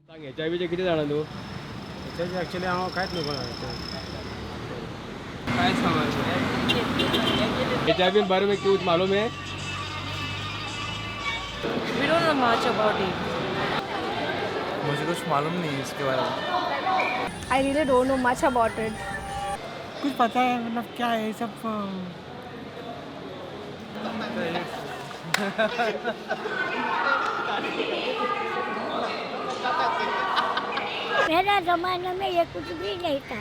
सांग HIV चे किती जाणा तू? त्याची ॲक्च्युली हांव कांयच नको काय HIV बारे में कुछ मालूम है? We don't know much about it. मुझे कुछ मालूम नहीं है इसके बारे में। I really don't know much about it. कुछ पता है मतलब क्या है ये सब मेरा ज़माना में ये कुछ भी नहीं था।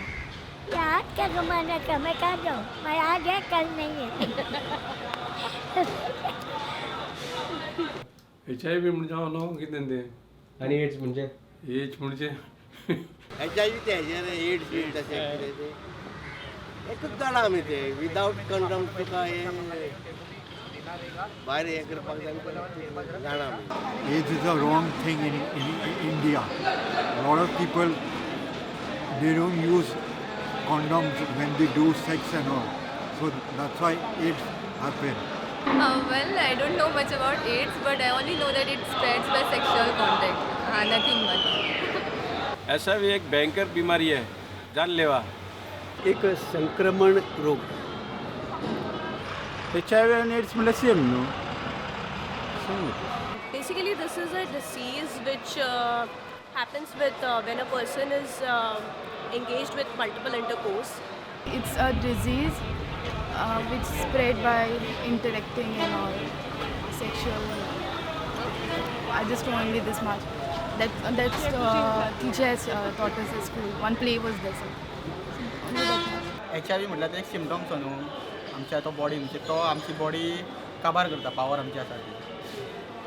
ये आज का ज़माना का मैं कहाँ जाऊँ? मैं आज है कल नहीं है। HIV म्हणजे हांव कितें तें आणि एड्स म्हणजे? एज म्हणजे HIV ते हेजेर एड्स बी तशें कितें तें एकूच जाणा आमी तें विदावट कंडम तुका हे भायर हें करपाक जाय जाणा आमी. AIDS is a wrong thing in India. A lot of people, they don't use condoms when they do sex and all. So that's why AIDS happen. Well, I don't know much about AIDS, but I only know that it spreads by sexual contact. Nothing much. ऐसा भी एक भयंकर बीमारी है जानलेवा. एक संक्रमण रोग. HIV and AIDS म्हणजे सेम न्हू. Basically, this is a disease which happens with when a person is engaged with multiple intercourse. It's a disease which spread by interacting and all sexual. I just know only this much. That's teacher has taught us at school. One play was this. Only that much. HIV म्हटल्यार ते एक symptoms न्हू आमच्या तो body म्हणजे तो आमची body काबार करता पावर आमची आसा ती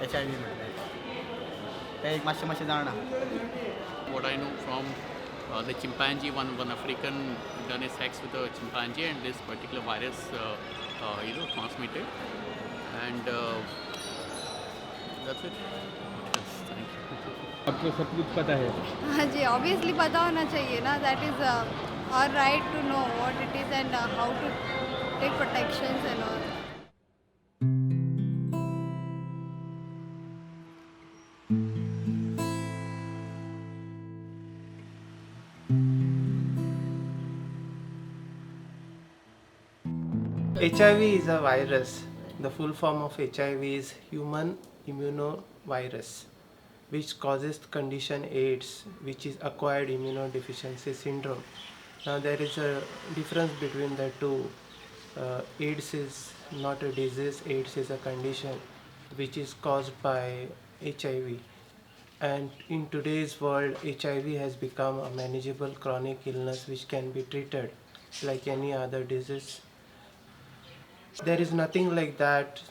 HIV म्हटल्यार ते एक मातशें जाणा. What I know from the chimpanzee, one African done a sex with a chimpanzee, and this particular virus, transmitted, and that's it. Yes, thank you. आपको सब कुछ पता है? हाँ जी, obviously पता होना चाहिए ना. That is our right to know what it is and how to take protections and all. HIV is a virus. The full form of HIV is human immunovirus, which causes the condition AIDS, which is acquired immunodeficiency syndrome. Now there is a difference between the two. AIDS is not a disease, AIDS is a condition which is caused by HIV. And in today's world, HIV has become a manageable chronic illness which can be treated like any other disease. There is nothing like that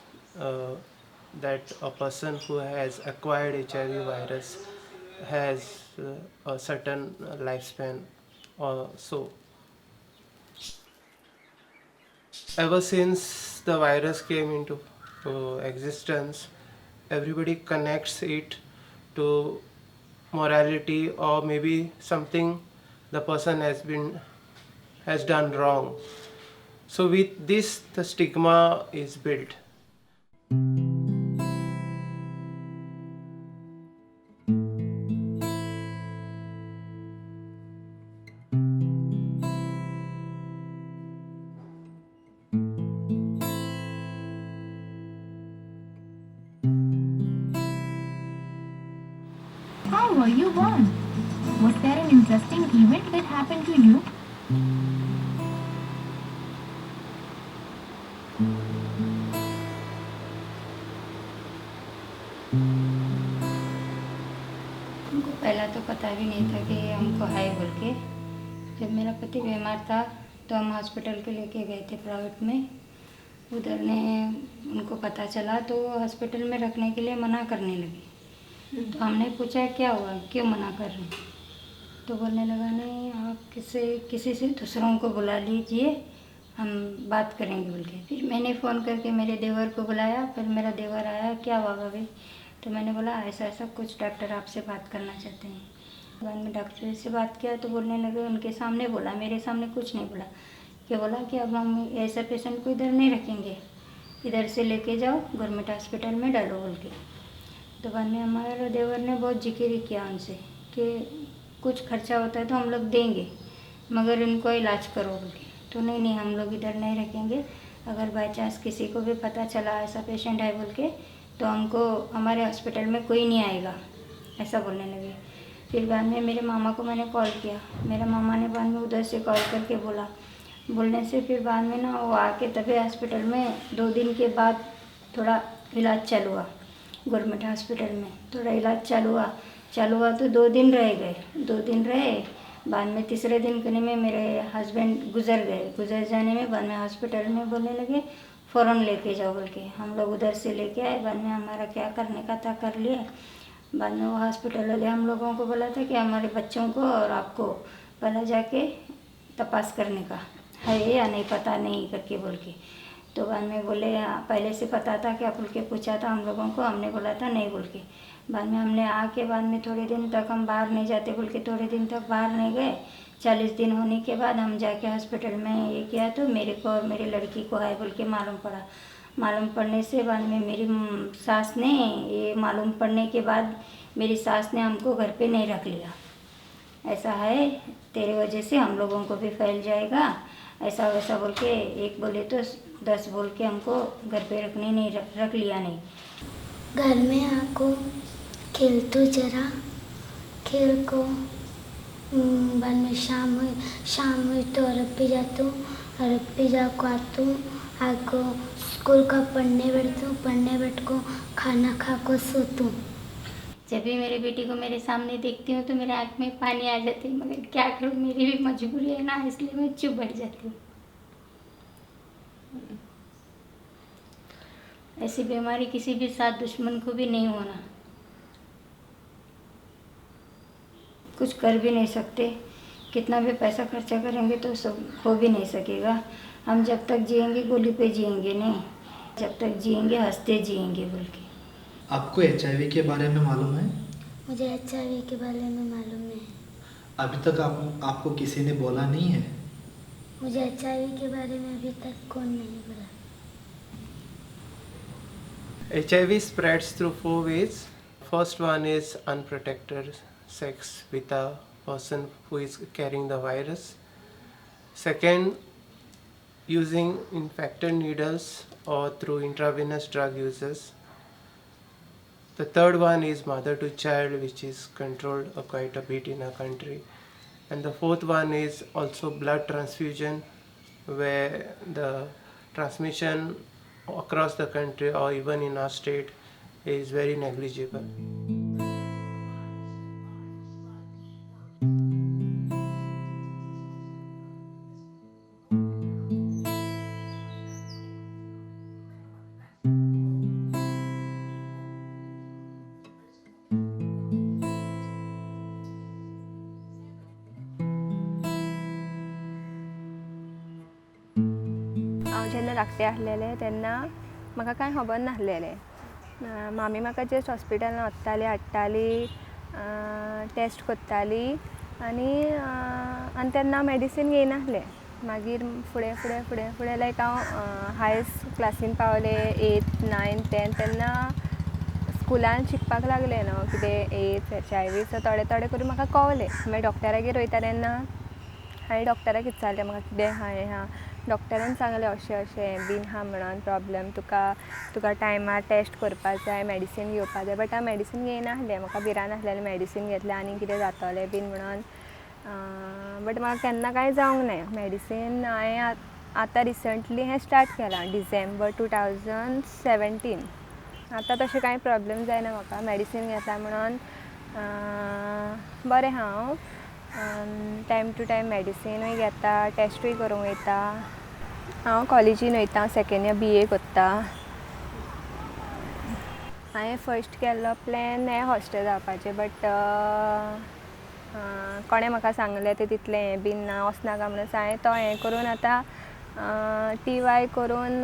that a person who has acquired HIV virus has a certain lifespan or so. Ever since the virus came into existence, everybody connects it to morality or maybe something the person has done wrong. So with this, the stigma is built. How were you born? Was there an interesting event that happened to you? हमको पहला तो पता भी नहीं था कि हमको है बोल के. जब मेरा पति बीमार था तो हम हॉस्पिटल के लेके गए थे प्राइवेट में. उधर ने उनको पता चला तो हॉस्पिटल में रखने के लिए मना करने लगे। तो हमने पूछा क्या हुआ, क्यों मना कर रहे हैं? तो बोलने लगा नहीं आप किसी से दूसरों को बुला लीजिए, हम बात करेंगे बोल के। फिर मैंने फ़ोन करके मेरे देवर को बुलाया। फिर मेरा देवर आया, क्या हुआ भाभी? तो मैंने बोला ऐसा ऐसा कुछ डॉक्टर आपसे बात करना चाहते हैं। बाद में डॉक्टर से बात किया तो बोलने लगे, उनके सामने बोला, मेरे सामने कुछ नहीं बोला। क्या बोला कि अब हम ऐसा पेशेंट को इधर नहीं रखेंगे, इधर से लेके जाओ गवर्नमेंट हॉस्पिटल में डालो बोल के। तो बाद में हमारे देवर ने बहुत जिक्र किया उनसे कि कुछ खर्चा होता है तो हम लोग देंगे, मगर इनको इलाज करो बोल के। तो नहीं हम लोग इधर नहीं रखेंगे, अगर बाई चांस किसी को भी पता चला ऐसा पेशेंट है बोल के तो हमको हमारे हॉस्पिटल में कोई नहीं आएगा, ऐसा बोलने लगे। फिर बाद में मेरे मामा को मैंने कॉल किया, मेरा मामा ने बाद में उधर से कॉल करके बोलने से फिर बाद में ना वो आके तभी हॉस्पिटल में 2 दिन के बाद थोड़ा इलाज चालू हुआ। गवर्नमेंट हॉस्पिटल में थोड़ा इलाज चालू हुआ तो 2 दिन रह गए। 2 दिन रहे, बाद में तीसरे दिन करने में मेरे हस्बैंड गुजर जाने में बाद में हॉस्पिटल में बोलने लगे फ़ौरन लेके जाओ बोल के। हम लोग उधर से लेके आए, बाद में हमारा क्या करने का था कर लिया। बाद में वो हॉस्पिटल वाले हम लोगों को बोला था कि हमारे बच्चों को और आपको पहले जाके तपास करने का है या नहीं, पता नहीं करके बोल के। तो बाद में बोले पहले से पता था क्या बोल के पूछा था हम लोगों को, हमने बोला था नहीं बोल के। बाद में हमने आके बाद में थोड़े दिन तक हम बाहर नहीं जाते बोल के थोड़े दिन तक बाहर नहीं गए। 40 दिन होने के बाद हम जाके हॉस्पिटल में ये किया तो मेरे को और मेरी लड़की को है बोल के मालूम पड़ने से बाद में मेरी सास ने ये मालूम पड़ने के बाद मेरी सास ने हमको घर पे नहीं रख लिया। ऐसा है तेरे वजह से हम लोगों को भी फैल जाएगा, ऐसा वैसा बोल के एक बोले तो 10 बोल के हमको घर पे रखने नहीं रख लिया नहीं। घर में आको खेल तो जरा खेल को बाद में शाम हुई तो अरब जाता हूँ, अरब जाको आता हूँ, आको स्कूल का पढ़ने बैठ को खाना खा को सोता हूँ। जब भी मेरी बेटी को मेरे सामने देखती हूँ तो मेरे आँख में पानी आ जाती है, मगर क्या करूँ मेरी भी मजबूरी है ना, इसलिए मैं चुप बैठ जाती हूँ। ऐसी बीमारी किसी भी साथ दुश्मन को भी नहीं होना, कुछ कर भी नहीं सकते, कितना भी पैसा खर्चा करेंगे तो सब हो भी नहीं सकेगा। हम जब तक जिएंगे गोली पे जिएंगे नहीं, जब तक जिएंगे हंसते जिएंगे बोल के। आपको HIV के बारे में मालूम है? मुझे HIV के बारे में मालूम है। अभी तक आपको किसी ने बोला नहीं है? मुझे HIV के बारे में अभी तक कौन नहीं बोला। HIV spreads through 4 ways. First one is unprotected sex with a person who is carrying the virus. Second, using infected needles or through intravenous drug uses. The third one is mother to child, which is controlled quite a bit in our country. And the fourth one is also blood transfusion, where the transmission across the country or even in our state is very negligible. हांव जेन्ना धाकटें आसलेलें तेन्ना म्हाका कांय खबर नासलेलें। मामी म्हाका जस्ट हॉस्पिटलान व्हरताली हाडटाली, टेस्ट करताली आनी तेन्ना हांव मेडिसीन घेयनासलें। मागीर फुडें लायक हांव हायस्ट क्लासीन पावलें 8th 9th 10th तेन्ना स्कुलान शिकपाक लागलें न्हू कितें AIDS HIV, सो थोडें करून म्हाका कळ्ळें। मागीर डॉक्टरागेर वयता तेन्ना हांवें डॉक्टराक विचारलें म्हाका कितें आहा डॉक्टरान सांगलें अशें बीन आहा म्हणून प्रॉब्लम, तुका टायमार टेस्ट करपा जाय, मेडिसीन घेवपा जाय। बट हांव मेडिसीन घेयनासलें, म्हाका भिरान आसलेलें मेडिसीन घेतलें आनी कितें जातलें बीन म्हणून। बट म्हाका केन्ना कांय जावंक ना मेडिसीन। हांवें आतां रिसंटली हें स्टार्ट केलां डिसेंबर 2017। आतां तशें कांय प्रॉब्लम जायना म्हाका मेडिसीन घेता म्हणून। बरें हांव टायम टू टायम मेडिसीनूय घेता, टेस्टूय करूंक वयता। हांव कॉलेजीन वयता, सेकेंड इयर BA करता. हांवें फर्स्ट केल्लो प्लॅन हें हॉस्टेल जावपाचें, बट कोणें म्हाका सांगलें तें तितलें हें बीन ना, वचनाका म्हणून हांवें तो हें करून आतां TY करून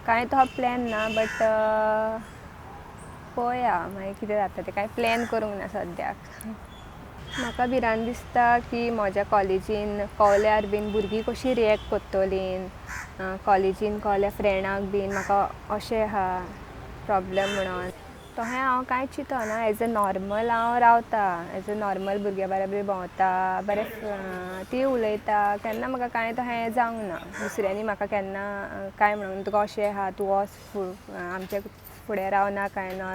कांय तो प्लॅन ना, बट पळोवया मागीर कितें जाता तें. कांय प्लॅन करूंक ना सद्याक. म्हाका भिरांत दिसता की म्हज्या कॉलेजीन कळल्यार बीन भुरगीं कशीं रिएक्ट करतलीं. कॉलेजीन कळल्या फ्रेंडाक बीन म्हाका अशें आहा प्रॉब्लम म्हणून. तहें हांव कांयच चिंतना. एज अ नॉर्मल हांव रावता, एज अ नॉर्मल भुरग्या बरें भोंवता, बरें ती उलयता. केन्ना म्हाका कांय तहें जावंक ना. दुसऱ्यांनी म्हाका केन्ना कांय म्हणूंक तुका अशें आहा, तूं वच आमचे फुडें रावना कांय ना.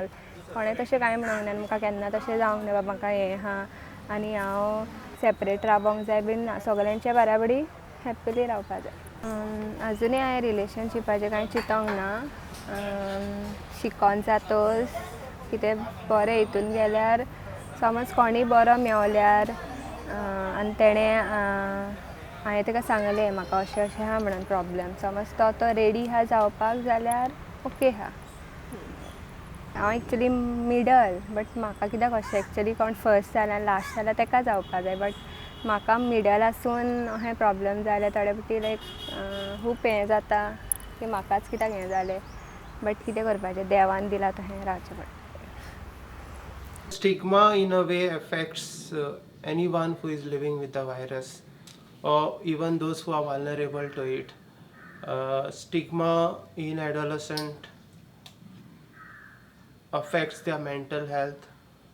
कोणें तशें कांय म्हणूंक ना. म्हाका केन्ना तशें जावंक ना बाबा म्हाका हें आहा आनी हांव सेपरेट रावोंक जाय बीन ना. सगल्यांच्या बराबरी हॅप्पिली रावपा जाय. आजुनूय हांवें रिलेशनशिपाचें कांय चिंतोंक ना. शिकोन जातोच कितें बरें हितून गेल्यार, समज कोणीय बरो मेवल्यार आनी तेणें हांवें ताका सांगलें म्हाका अशें अशें आहा म्हणून प्रॉब्लम, समज तो रेडी आहा जावपाक जाल्यार ओके आहा. हांव एक्चुली मिडल, बट म्हाका कित्याक अशें एक्चुली कोण फर्स्ट जाल्यार लास्ट जाल्यार ताका जावपा जाय, बट म्हाका मिडल आसून अशें प्रॉब्लम जाल्यार थोडे फावटी लायक खूब हें जाता की म्हाकाच कित्याक हें जालें. बट कितें करपाचें, देवान दिलां तहें रावचें पडटा. Stigma in a way affects anyone who is living with the virus, or even those who are vulnerable to it. Stigma in adolescent affects their mental health,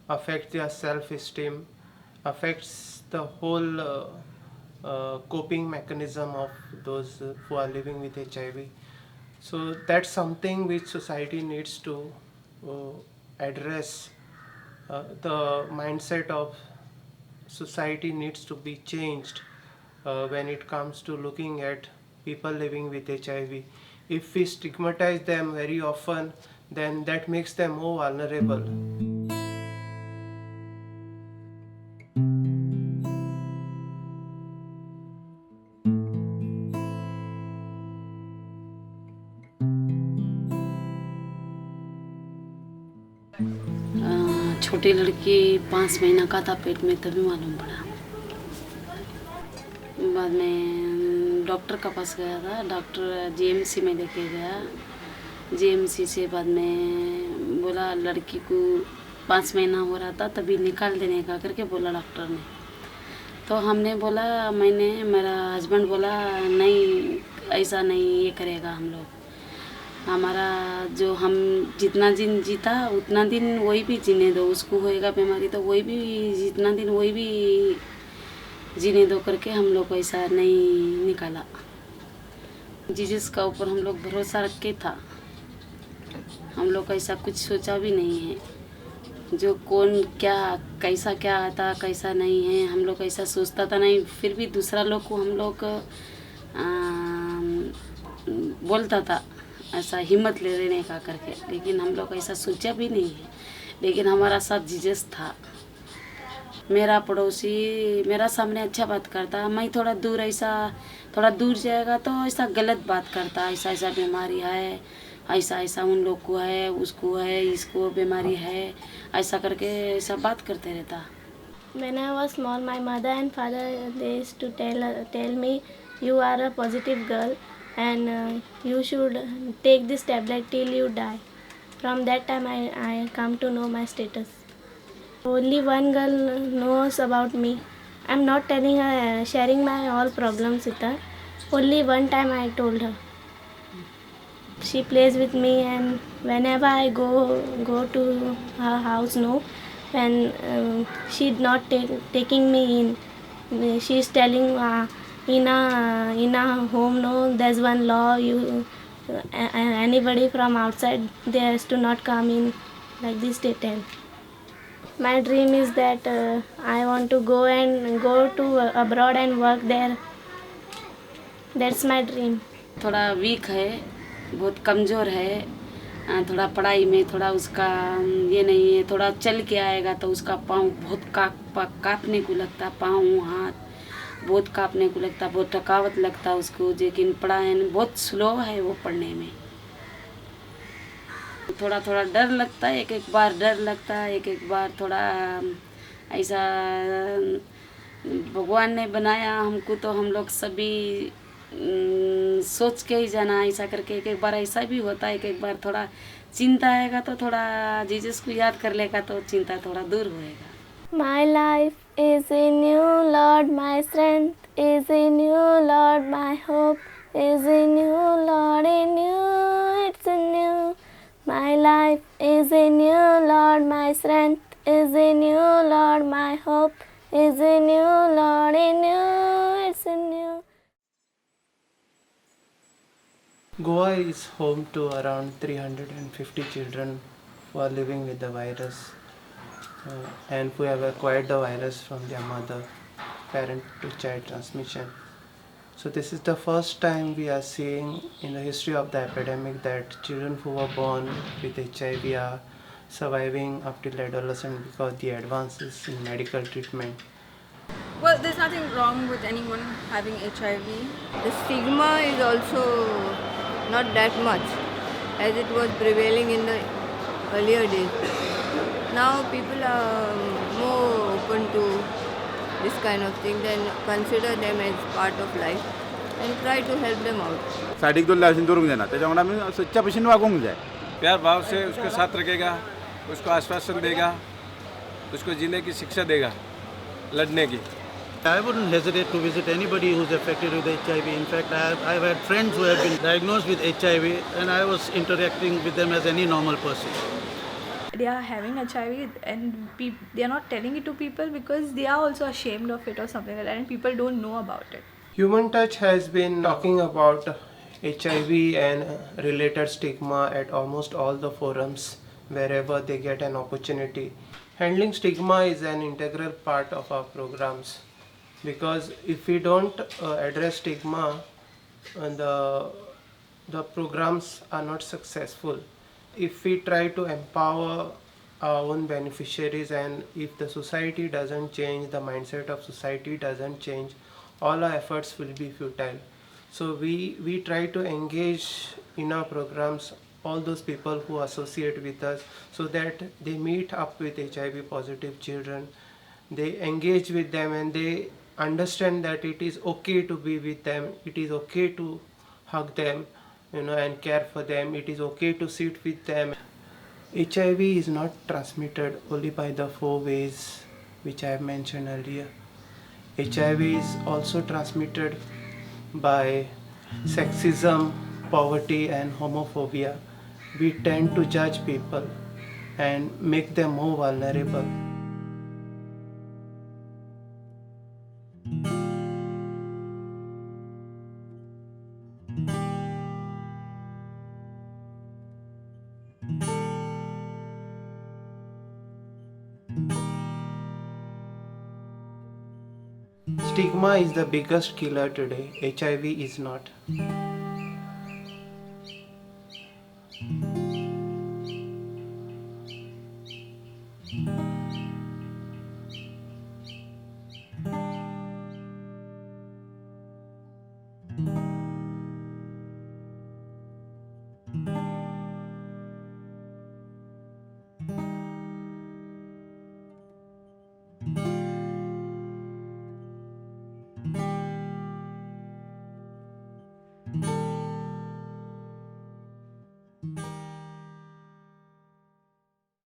affects their self-esteem, affects the whole coping mechanism of those who are living with HIV. So that's something which society needs to address. The mindset of society needs to be changed when it comes to looking at people living with HIV. If we stigmatize them very often, then that makes them more vulnerable. छोटी लड़की 5 महीना का था पेट में, तभी मालूम पड़ा. बाद में डॉक्टर के पास गया था, डॉक्टर GMC में लेके गया. GMC से बाद में बोला लड़की को 5 महीना हो रहा था, तभी निकाल देने का करके बोला डॉक्टर ने. तो हमने बोला, मेरा हस्बैंड बोला नहीं ऐसा नहीं ये करेगा, हम लोग हमारा जो हम जितना दिन जीता उतना दिन वही भी जीने दो, उसको होएगा बीमारी तो वही भी जितना दिन वही भी जीने दो करके हम लोग ऐसा नहीं निकाला. जीसस का ऊपर हम लोग भरोसा रख के था, हम लोग ऐसा कुछ सोचा भी नहीं है जो कौन क्या कैसा क्या आता कैसा नहीं है, हम लोग ऐसा सोचता था नहीं. फिर भी दूसरा लोग को हम लोग बोलता था ऐसा हिम्मत ले लेने का करके, लेकिन हम लोग ऐसा सोचा भी नहीं है. लेकिन हमारा साथ जीसस था. मेरा पड़ोसी मेरा सामने अच्छा बात करता, मैं थोड़ा दूर जाएगा तो ऐसा गलत बात करता, ऐसा ऐसा बीमारी है, ऐसा ऐसा उन लोग को है, उसको है, इसको बीमारी है, ऐसा करके ऐसा बात करते रहता. When I was small, my mother and father they used to tell me, you are a positive girl and you should take this tablet till you die. From that time I come to know my status. Only one girl knows about me. I'm not telling her, sharing my all problems with her. Only one time I told her. She plays with me and whenever I go to her house, when she's not taking me in, she's telling in a home, there's one law, anybody from outside they has to not come in, like this they tell. My dream is that I want to go to abroad and work there. That's my dream. थोड़ा week है, बहुत कमज़ोर है, थोड़ा पढ़ाई में थोड़ा उसका ये नहीं है. थोड़ा चल के आएगा तो उसका पाँव बहुत काँपने को लगता, पाँव हाथ बहुत कांपने को लगता, बहुत थकावट लगता उसको, लेकिन पढ़ाई बहुत स्लो है वो पढ़ने में। थोड़ा थोड़ा डर लगता है, एक एक बार डर लगता है, एक एक बार थोड़ा ऐसा भगवान ने बनाया हमको तो हम लोग सभी सोच के ही जाना ऐसा करके। एक एक बार ऐसा भी होता है, एक एक बार थोड़ा चिंता आएगा तो थोड़ा जीसस को याद कर लेगा तो चिंता थोड़ा दूर होएगा। My life is in you, Lord. My strength is in you, Lord. My hope is in you, Lord. In you, it's in you. My life is in you, Lord. My strength is in you, Lord. My hope is in you, Lord. In you, it's in you. Goa is home to around 350 children who are living with the virus and who have acquired the virus from their mother, parent to child transmission. So this is the first time we are seeing in the history of the epidemic that children who were born with HIV are surviving up till adolescence because the advances in medical treatment. Well, there's nothing wrong with anyone having HIV. The stigma is also not that much as it was prevailing in the earlier days. Now people are more open to this kind of thing, then consider them as part of life and try to help them out. साइडिक दो licence दूर जाना तो जमना में सच्चा पसीना वागों जाए। प्यार भाव से उसके साथ रखेगा, उसको आश्वासन देगा, उसको जीने की शिक्षा देगा, लड़ने की। I wouldn't hesitate to visit anybody who's affected with HIV. In fact, I've had friends who have been diagnosed with HIV and I was interacting with them as any normal person. They are having HIV and they are not telling it to people because they are also ashamed of it or something like that, and people don't know about it. Human Touch has been talking about HIV and related stigma at almost all the forums wherever they get an opportunity. Handling stigma is an integral part of our programs because if we don't address stigma, the programs are not successful. If we try to empower our own beneficiaries and if the society doesn't change, the mindset of society doesn't change, all our efforts will be futile. So we try to engage in our programs all those people who associate with us so that they meet up with HIV positive children, they engage with them and they understand that it is okay to be with them, it is okay to hug them, and care for them, it is okay to sit with them. HIV is not transmitted only by the 4 ways which I have mentioned earlier. HIV is also transmitted by sexism, poverty and homophobia. We tend to judge people and make them more vulnerable. Stigma is the biggest killer today. HIV is not.